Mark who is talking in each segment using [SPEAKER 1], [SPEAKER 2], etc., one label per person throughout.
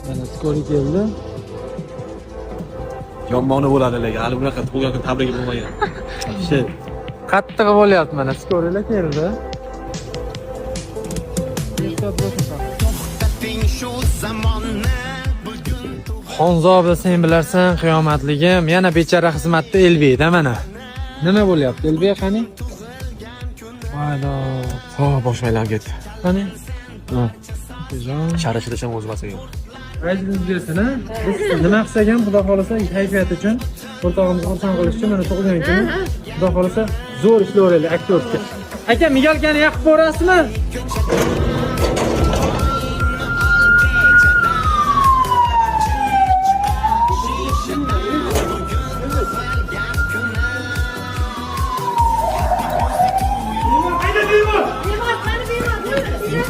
[SPEAKER 1] Mana skori keldi.
[SPEAKER 2] Yommoni bo'ladi lekin hali bunaqa tug'ilgan kun tabrigi bo'lmagan.
[SPEAKER 1] Qattiq bo'lyapti mana skorilar keldi. Xonzoda sen bilarsan qiyomatligim, yana bechara xizmatda Elbeyda mana. Nima bo'lyapti? Elbey qani? Vaydo.
[SPEAKER 2] Ha, boshim aylanib ketdi.
[SPEAKER 1] Qani?
[SPEAKER 2] Ha.
[SPEAKER 1] Tejon.
[SPEAKER 2] Sharashida o'z basiga.
[SPEAKER 1] Aytib bersin, ha? Biz nima qilsak ham, xudo xolasa, kayfiyat uchun, o'rtog'imizni xursand qilish uchun mana tug'ilgan kuni, xudo xolasa, zo'r ishlayveraylik aktyorga. Aka, migalkani yoqib ko'rasizmi?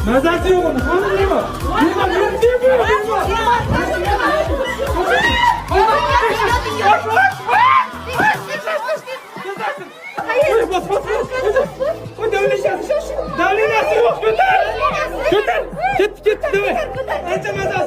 [SPEAKER 1] Mazasi yo'q uni, qani nima? Happy birthday to you. Happy birthday to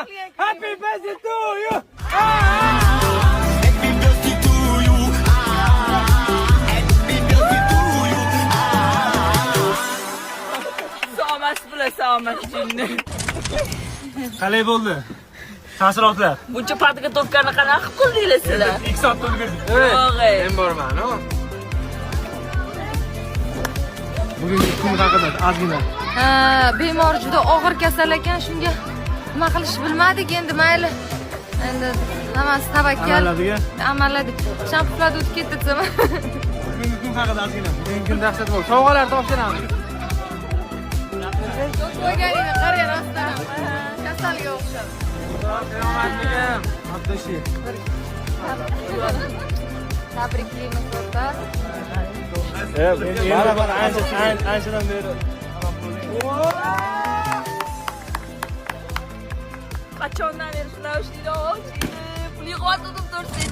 [SPEAKER 1] you. Happy birthday to you.
[SPEAKER 3] Sağmas bile sağmas jinni.
[SPEAKER 1] Qalay bo'ldi? Taassurotlar.
[SPEAKER 3] Buncha patika topganni qanaqa qildinglar sizlar?
[SPEAKER 1] 2 soatda ulgurdik. Men borman, ha? Bugungi kun haqida ozgina.
[SPEAKER 4] Bemor juda og'ir kasal ekan, shunga nima qilish bilmadik, endi mayli. Endi hammasi tavakkal. Amalladik. Shampuflar o'tib ketdi desam.
[SPEAKER 1] Bugungi kun haqida ozgina. Bugungi kun dahshat bo'ldi. Sovg'alar topshiramiz.
[SPEAKER 4] Qo'yganingni qarang, rostdan. Kasalga o'xshab.
[SPEAKER 1] Qiyomatligim. Abdashi.
[SPEAKER 4] Tabriklaymiz o'rtoq.
[SPEAKER 1] Barabar anchadan beri.
[SPEAKER 3] Qachondan beri shular ishlaydi? Pul yig'ib turibsiz.